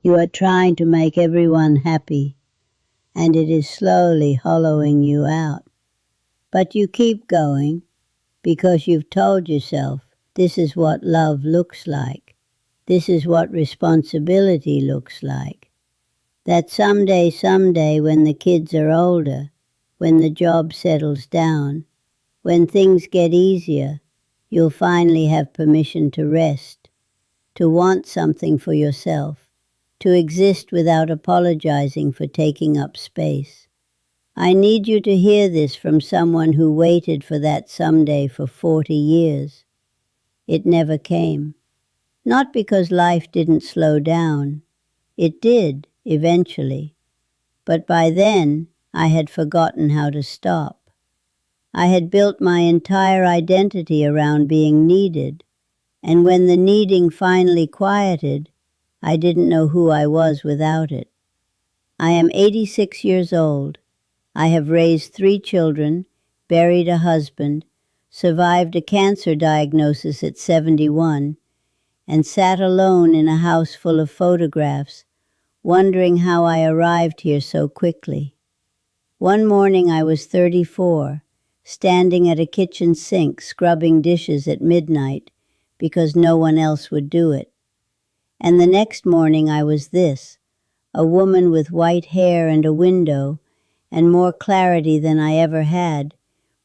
You are trying to make everyone happy, and it is slowly hollowing you out. But you keep going because you've told yourself this is what love looks like. This is what responsibility looks like. That someday when the kids are older, when the job settles down, when things get easier, you'll finally have permission to rest, to want something for yourself, to exist without apologizing for taking up space. I need you to hear this from someone who waited for that someday for 40 years. It never came. Not because life didn't slow down. It did, eventually. But by then, I had forgotten how to stop. I had built my entire identity around being needed, and when the needing finally quieted, I didn't know who I was without it. I am 86 years old. I have raised 3 children, buried a husband, survived a cancer diagnosis at 71, and sat alone in a house full of photographs, wondering how I arrived here so quickly. One morning I was 34, standing at a kitchen sink scrubbing dishes at midnight because no one else would do it. And the next morning I was this, a woman with white hair and a window and more clarity than I ever had,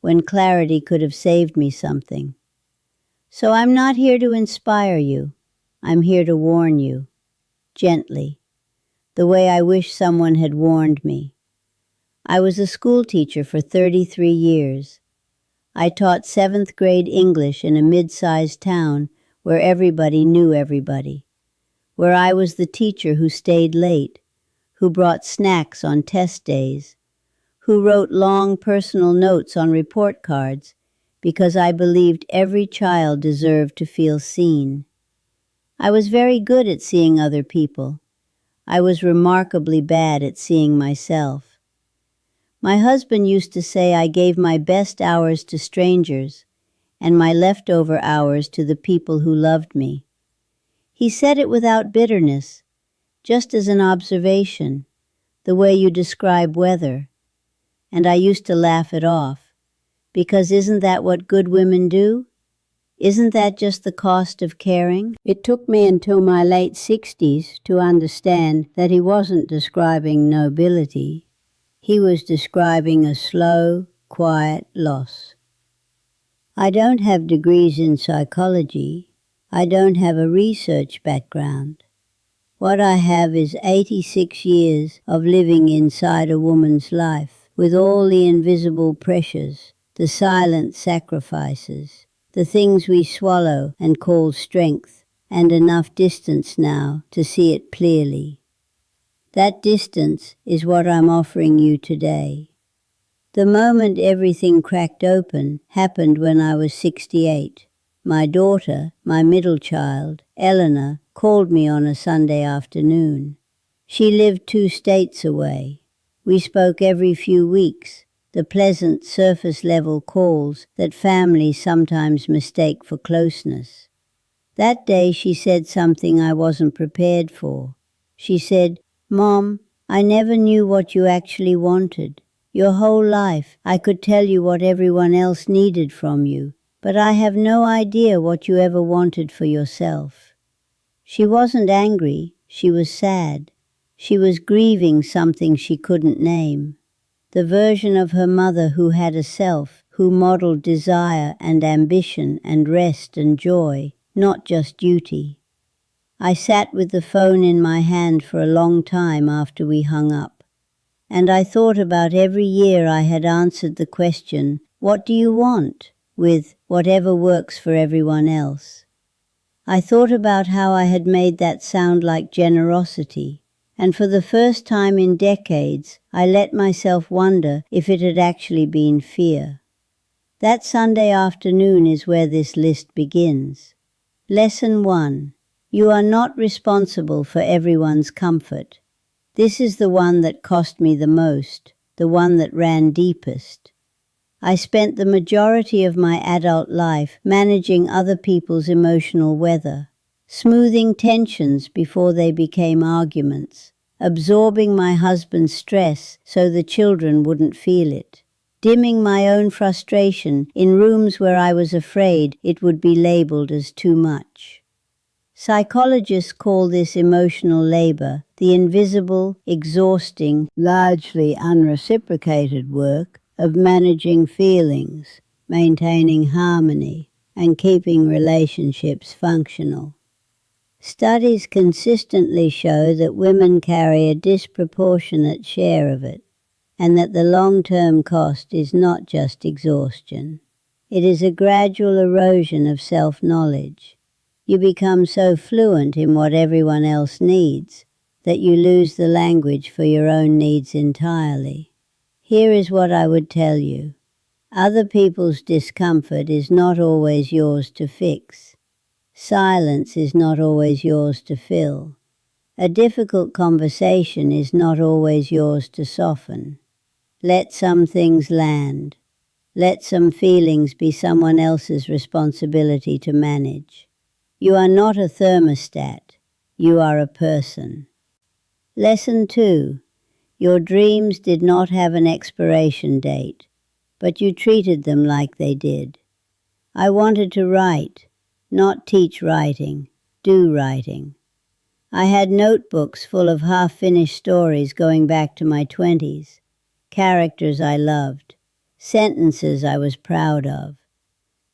when clarity could have saved me something. So I'm not here to inspire you. I'm here to warn you, gently, the way I wish someone had warned me. I was a school teacher for 33 years. I taught 7th grade English in a mid-sized town where everybody knew everybody, where I was the teacher who stayed late, who brought snacks on test days, who wrote long personal notes on report cards because I believed every child deserved to feel seen. I was very good at seeing other people. I was remarkably bad at seeing myself. My husband used to say I gave my best hours to strangers and my leftover hours to the people who loved me. He said it without bitterness, just as an observation, the way you describe weather. And I used to laugh it off, because isn't that what good women do? Isn't that just the cost of caring? It took me until my late 60s to understand that he wasn't describing nobility. He was describing a slow, quiet loss. I don't have degrees in psychology. I don't have a research background. What I have is 86 years of living inside a woman's life, with all the invisible pressures, the silent sacrifices, the things we swallow and call strength, and enough distance now to see it clearly. That distance is what I'm offering you today. The moment everything cracked open happened when I was 68. My daughter, my middle child, Eleanor, called me on a Sunday afternoon. She lived 2 states away. We spoke every few weeks, the pleasant surface-level calls that families sometimes mistake for closeness. That day she said something I wasn't prepared for. She said, "Mom, I never knew what you actually wanted. Your whole life I could tell you what everyone else needed from you, but I have no idea what you ever wanted for yourself." She wasn't angry, she was sad. She was grieving something she couldn't name. The version of her mother who had a self, who modeled desire and ambition and rest and joy, not just duty. I sat with the phone in my hand for a long time after we hung up, and I thought about every year I had answered the question, "What do you want?" with "whatever works for everyone else." I thought about how I had made that sound like generosity, and for the first time in decades, I let myself wonder if it had actually been fear. That Sunday afternoon is where this list begins. Lesson 1. You are not responsible for everyone's comfort. This is the one that cost me the most, the one that ran deepest. I spent the majority of my adult life managing other people's emotional weather, smoothing tensions before they became arguments, absorbing my husband's stress so the children wouldn't feel it, dimming my own frustration in rooms where I was afraid it would be labeled as too much. Psychologists call this emotional labor, the invisible, exhausting, largely unreciprocated work of managing feelings, maintaining harmony, and keeping relationships functional. Studies consistently show that women carry a disproportionate share of it, and that the long-term cost is not just exhaustion. It is a gradual erosion of self-knowledge. You become so fluent in what everyone else needs that you lose the language for your own needs entirely. Here is what I would tell you. Other people's discomfort is not always yours to fix. Silence is not always yours to fill. A difficult conversation is not always yours to soften. Let some things land. Let some feelings be someone else's responsibility to manage. You are not a thermostat. You are a person. Lesson 2. Your dreams did not have an expiration date, but you treated them like they did. I wanted to write, not teach writing, do writing. I had notebooks full of half-finished stories going back to my 20s, characters I loved, sentences I was proud of,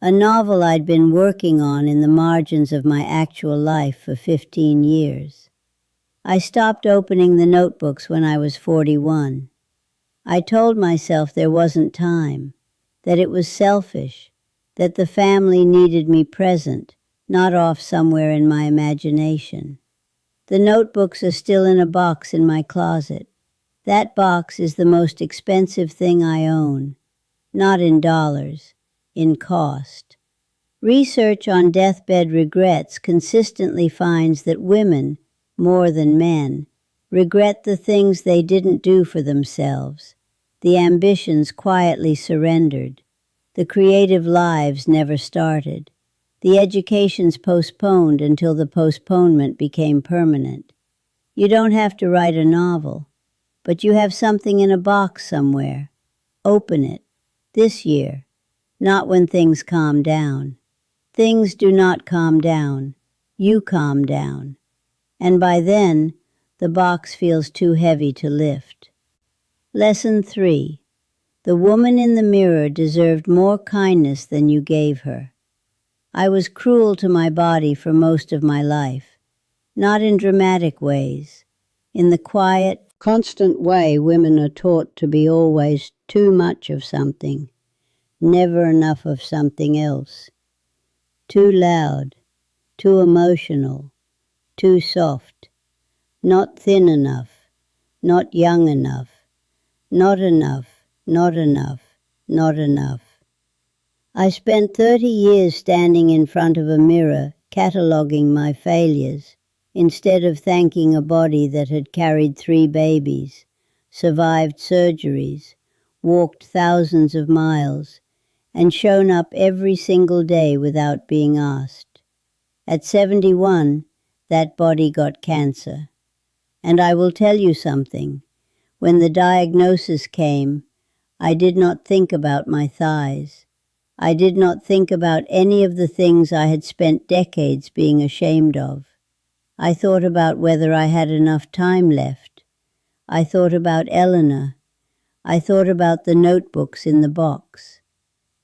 a novel I'd been working on in the margins of my actual life for 15 years. I stopped opening the notebooks when I was 41. I told myself there wasn't time, that it was selfish, that the family needed me present, not off somewhere in my imagination. The notebooks are still in a box in my closet. That box is the most expensive thing I own, not in dollars, in cost. Research on deathbed regrets consistently finds that women, more than men, regret the things they didn't do for themselves, the ambitions quietly surrendered, the creative lives never started, the educations postponed until the postponement became permanent. You don't have to write a novel, but you have something in a box somewhere. Open it. This year. Not when things calm down. Things do not calm down. You calm down. And by then, the box feels too heavy to lift. Lesson 3. The woman in the mirror deserved more kindness than you gave her. I was cruel to my body for most of my life, not in dramatic ways, in the quiet, constant way women are taught to be always too much of something, never enough of something else. Too loud, too emotional, too soft, not thin enough, not young enough, not enough, not enough, not enough. I spent 30 years standing in front of a mirror, cataloguing my failures, instead of thanking a body that had carried 3 babies, survived surgeries, walked thousands of miles, and shown up every single day without being asked. At 71, that body got cancer. And I will tell you something. When the diagnosis came, I did not think about my thighs. I did not think about any of the things I had spent decades being ashamed of. I thought about whether I had enough time left. I thought about Eleanor. I thought about the notebooks in the box.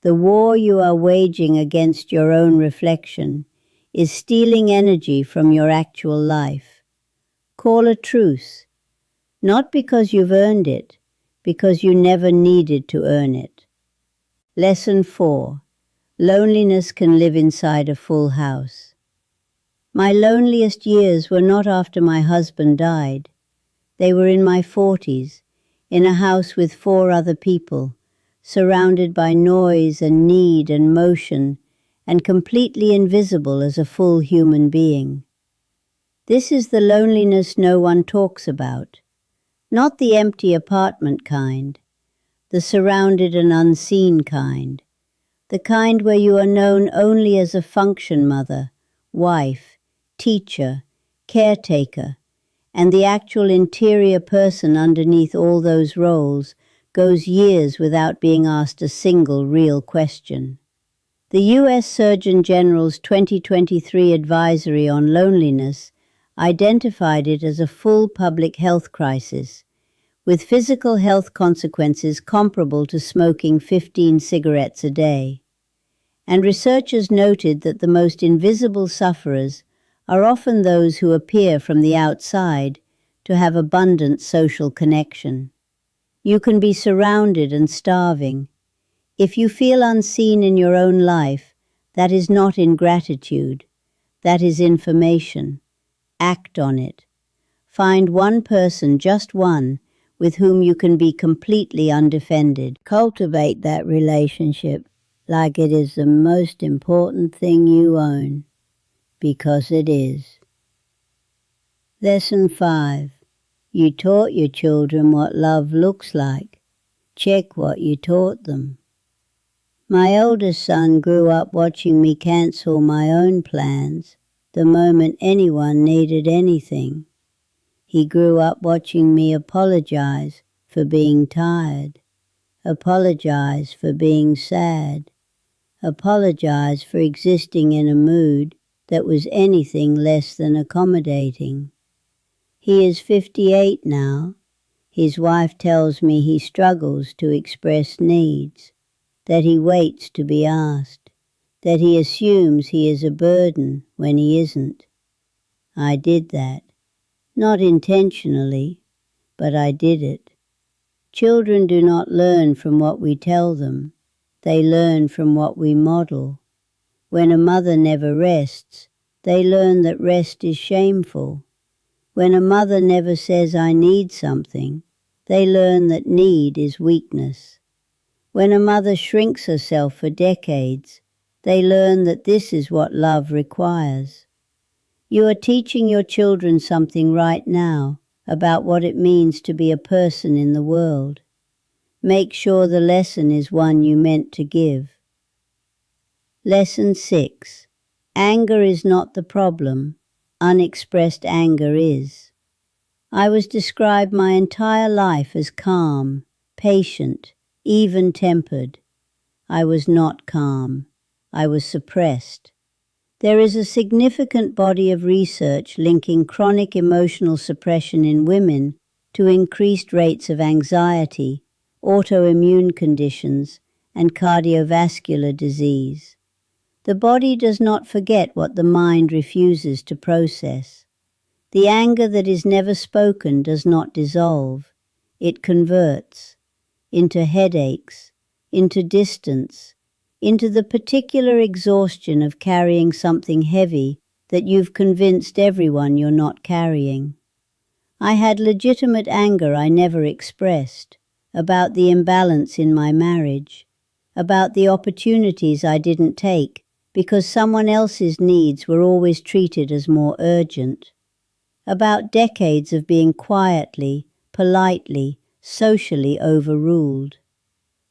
The war you are waging against your own reflection is stealing energy from your actual life. Call a truce, not because you've earned it, because you never needed to earn it. Lesson 4. Loneliness can live inside a full house. My loneliest years were not after my husband died. They were in my 40s, in a house with 4 other people, surrounded by noise and need and motion, and completely invisible as a full human being. This is the loneliness no one talks about, not the empty apartment kind, the surrounded and unseen kind, the kind where you are known only as a function mother, wife, teacher, caretaker, and the actual interior person underneath all those roles goes years without being asked a single real question. The U.S. Surgeon General's 2023 advisory on loneliness identified it as a full public health crisis, with physical health consequences comparable to smoking 15 cigarettes a day. And researchers noted that the most invisible sufferers are often those who appear from the outside to have abundant social connection. You can be surrounded and starving. If you feel unseen in your own life, that is not ingratitude. That is information. Act on it. Find one person, just one, with whom you can be completely undefended. Cultivate that relationship like it is the most important thing you own, because it is. Lesson 5. You taught your children what love looks like. Check what you taught them. My oldest son grew up watching me cancel my own plans the moment anyone needed anything. He grew up watching me apologize for being tired, apologize for being sad, apologize for existing in a mood that was anything less than accommodating. He is 58 now. His wife tells me he struggles to express needs, that he waits to be asked, that he assumes he is a burden when he isn't. I did that. Not intentionally, but I did it. Children do not learn from what we tell them. They learn from what we model. When a mother never rests, they learn that rest is shameful. When a mother never says, "I need something," they learn that need is weakness. When a mother shrinks herself for decades, they learn that this is what love requires. You are teaching your children something right now about what it means to be a person in the world. Make sure the lesson is one you meant to give. Lesson 6. Anger is not the problem. Unexpressed anger is. I was described my entire life as calm, patient, even-tempered. I was not calm. I was suppressed. There is a significant body of research linking chronic emotional suppression in women to increased rates of anxiety, autoimmune conditions, and cardiovascular disease. The body does not forget what the mind refuses to process. The anger that is never spoken does not dissolve. It converts into headaches, into distance, into the particular exhaustion of carrying something heavy that you've convinced everyone you're not carrying. I had legitimate anger I never expressed, about the imbalance in my marriage, about the opportunities I didn't take because someone else's needs were always treated as more urgent, about decades of being quietly, politely, socially overruled.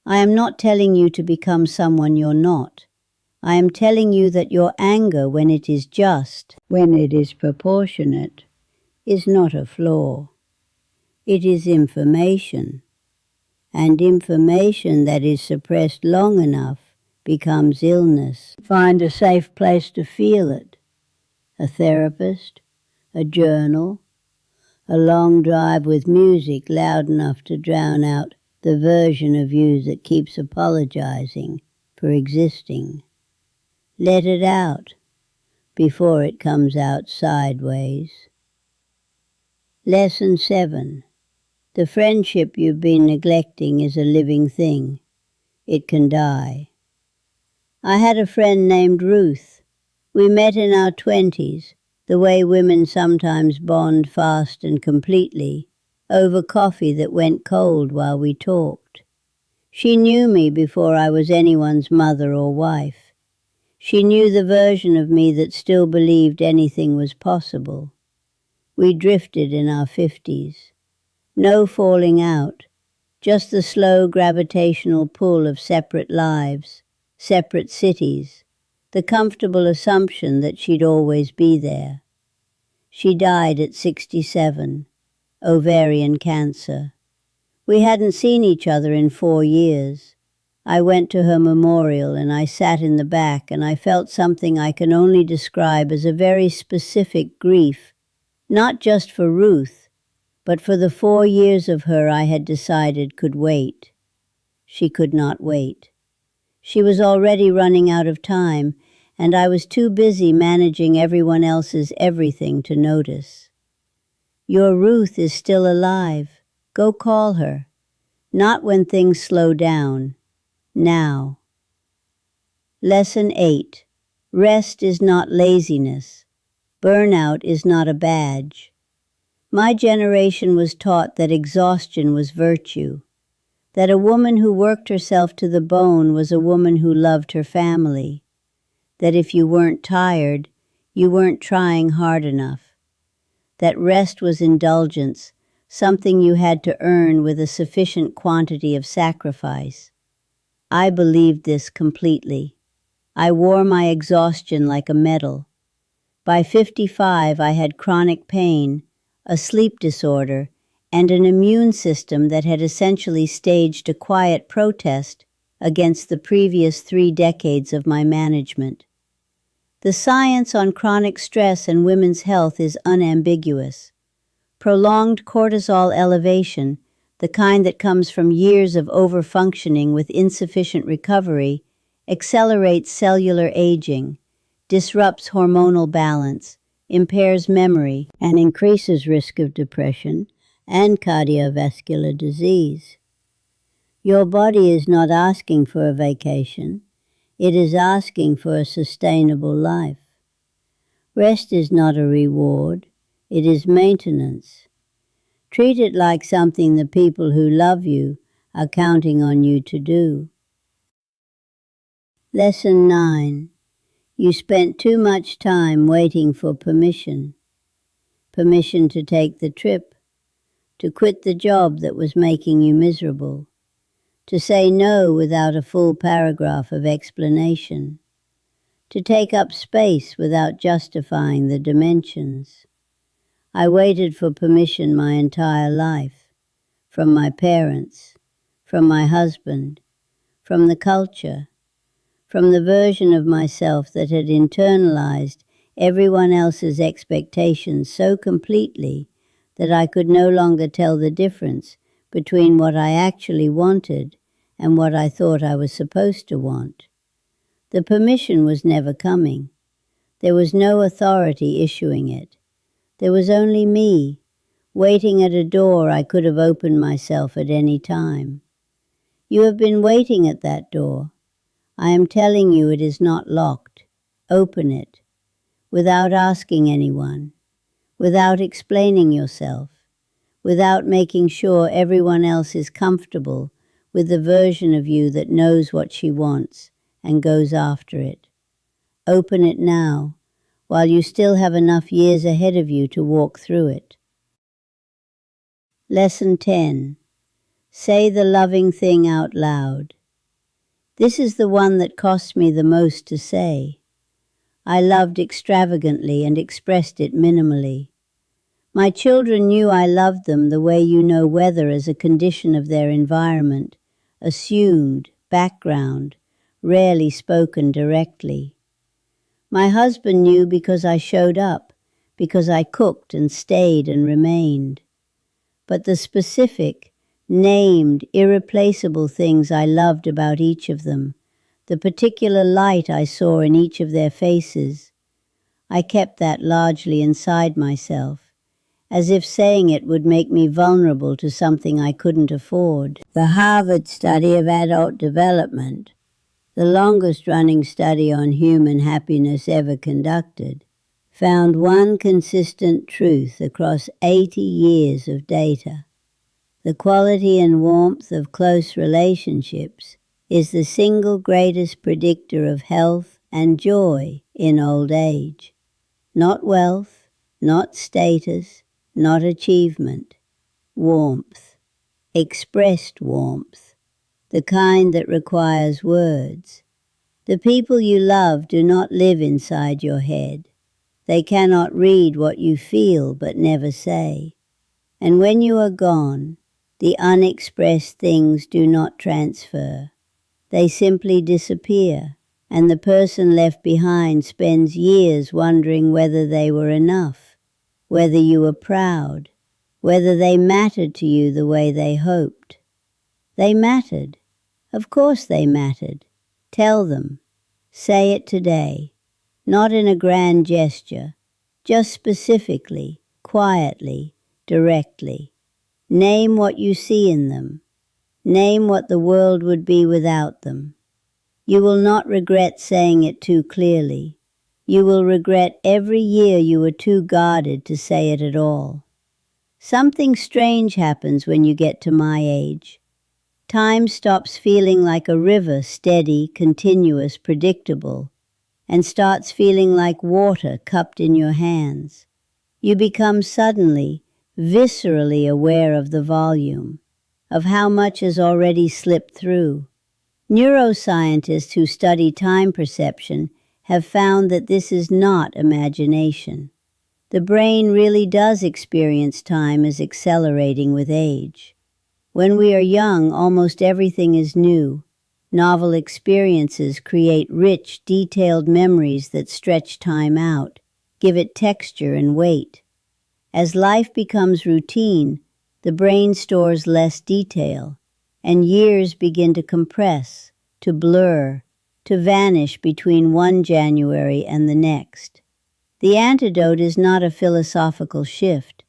I am not telling you to become someone you're not. I am telling you that your anger, when it is just, when it is proportionate, is not a flaw. It is information. And information that is suppressed long enough becomes illness. Find a safe place to feel it. A therapist, a journal, a long drive with music loud enough to drown out the version of you that keeps apologizing for existing. Let it out before it comes out sideways. Lesson 7. The friendship you've been neglecting is a living thing. It can die. I had a friend named Ruth. We met in our 20s, the way women sometimes bond fast and completely, over coffee that went cold while we talked. She knew me before I was anyone's mother or wife. She knew the version of me that still believed anything was possible. We drifted in our 50s. No falling out, just the slow gravitational pull of separate lives, separate cities, the comfortable assumption that she'd always be there. She died at 67, ovarian cancer. We hadn't seen each other in 4 years. I went to her memorial and I sat in the back and I felt something I can only describe as a very specific grief, not just for Ruth, but for the 4 years of her I had decided could wait. She could not wait. She was already running out of time, and I was too busy managing everyone else's everything to notice. Your Ruth is still alive. Go call her. Not when things slow down. Now. Lesson 8. Rest is not laziness. Burnout is not a badge. My generation was taught that exhaustion was virtue, that a woman who worked herself to the bone was a woman who loved her family, that if you weren't tired, you weren't trying hard enough, that rest was indulgence, something you had to earn with a sufficient quantity of sacrifice. I believed this completely. I wore my exhaustion like a medal. By 55, I had chronic pain, a sleep disorder, and an immune system that had essentially staged a quiet protest against the previous 3 decades of my management. The science on chronic stress and women's health is unambiguous. Prolonged cortisol elevation, the kind that comes from years of overfunctioning with insufficient recovery, accelerates cellular aging, disrupts hormonal balance, impairs memory, and increases risk of depression and cardiovascular disease. Your body is not asking for a vacation. It is asking for a sustainable life. Rest is not a reward. It is maintenance. Treat it like something the people who love you are counting on you to do. Lesson 9. You spent too much time waiting for permission. Permission to take the trip, to quit the job that was making you miserable, to say no without a full paragraph of explanation, to take up space without justifying the dimensions. I waited for permission my entire life, from my parents, from my husband, from the culture, from the version of myself that had internalized everyone else's expectations so completely that I could no longer tell the difference between what I actually wanted and what I thought I was supposed to want. The permission was never coming. There was no authority issuing it. There was only me, waiting at a door I could have opened myself at any time. You have been waiting at that door. I am telling you it is not locked. Open it, without asking anyone, without explaining yourself, without making sure everyone else is comfortable with the version of you that knows what she wants and goes after it. Open it now, while you still have enough years ahead of you to walk through it. Lesson 10. Say the loving thing out loud. This is the one that cost me the most to say. I loved extravagantly and expressed it minimally. My children knew I loved them the way you know weather as a condition of their environment, assumed, background, rarely spoken directly. My husband knew because I showed up, because I cooked and stayed and remained. But the specific, named, irreplaceable things I loved about each of them, the particular light I saw in each of their faces, I kept that largely inside myself, as if saying it would make me vulnerable to something I couldn't afford. The Harvard study of adult development, the longest-running study on human happiness ever conducted, found one consistent truth across 80 years of data. The quality and warmth of close relationships is the single greatest predictor of health and joy in old age. Not wealth, not status, not achievement. Warmth. Expressed warmth. The kind that requires words. The people you love do not live inside your head. They cannot read what you feel but never say. And when you are gone, the unexpressed things do not transfer. They simply disappear, and the person left behind spends years wondering whether they were enough, whether you were proud, whether they mattered to you the way they hoped. They mattered. Of course they mattered. Tell them. Say it today. Not in a grand gesture, just specifically, quietly, directly. Name what you see in them. Name what the world would be without them. You will not regret saying it too clearly. You will regret every year you were too guarded to say it at all. Something strange happens when you get to my age. Time stops feeling like a river, steady, continuous, predictable, and starts feeling like water cupped in your hands. You become suddenly, viscerally aware of the volume, of how much has already slipped through. Neuroscientists who study time perception have found that this is not imagination. The brain really does experience time as accelerating with age. When we are young, almost everything is new. Novel experiences create rich, detailed memories that stretch time out, give it texture and weight. As life becomes routine, the brain stores less detail, and years begin to compress, to blur, to vanish between one January and the next. The antidote is not a philosophical shift.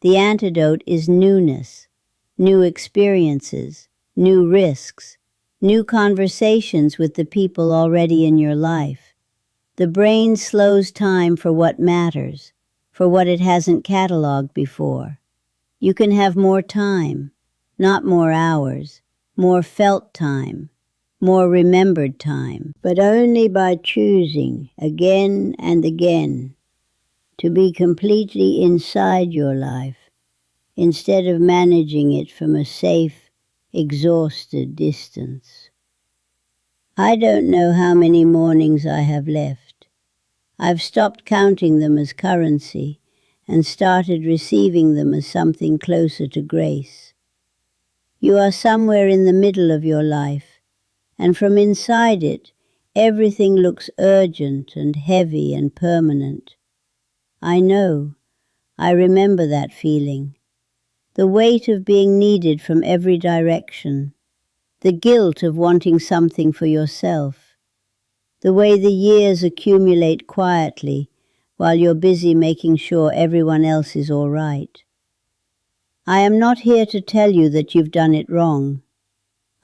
The antidote is newness, new experiences, new risks, new conversations with the people already in your life. The brain slows time for what matters, for what it hasn't cataloged before. You can have more time, not more hours, more felt time, more remembered time, but only by choosing again and again to be completely inside your life instead of managing it from a safe, exhausted distance. I don't know how many mornings I have left. I've stopped counting them as currency and started receiving them as something closer to grace. You are somewhere in the middle of your life, and from inside it, everything looks urgent and heavy and permanent. I know. I remember that feeling. The weight of being needed from every direction. The guilt of wanting something for yourself. The way the years accumulate quietly while you're busy making sure everyone else is all right. I am not here to tell you that you've done it wrong.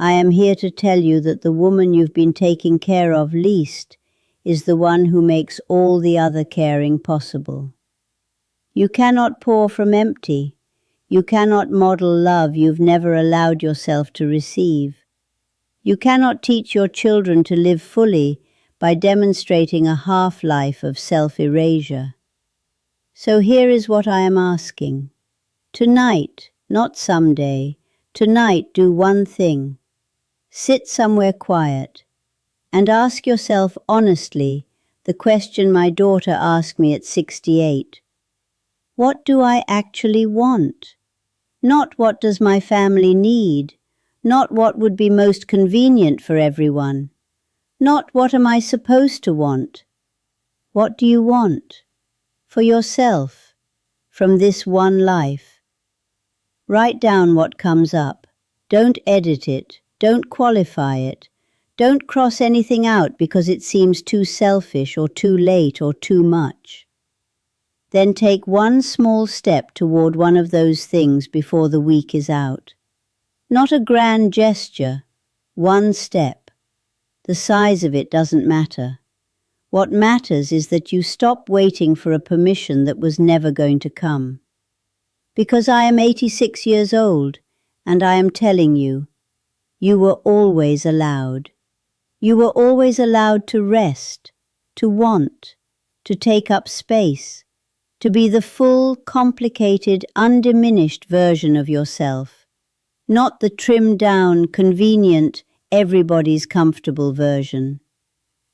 I am here to tell you that the woman you've been taking care of least is the one who makes all the other caring possible. You cannot pour from empty. You cannot model love you've never allowed yourself to receive. You cannot teach your children to live fully by demonstrating a half-life of self-erasure. So here is what I am asking. Tonight, not someday, tonight do one thing. Sit somewhere quiet and ask yourself honestly the question my daughter asked me at 68. What do I actually want? Not what does my family need, not what would be most convenient for everyone, not what am I supposed to want. What do you want? For yourself, from this one life. Write down what comes up. Don't edit it. Don't qualify it. Don't cross anything out because it seems too selfish or too late or too much. Then take one small step toward one of those things before the week is out. Not a grand gesture, one step. The size of it doesn't matter. What matters is that you stop waiting for a permission that was never going to come. Because I am 86 years old, and I am telling you, you were always allowed. You were always allowed to rest, to want, to take up space, to be the full, complicated, undiminished version of yourself, not the trimmed-down, convenient, everybody's comfortable version.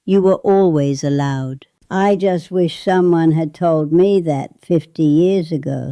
You were always allowed. I just wish someone had told me that 50 years ago.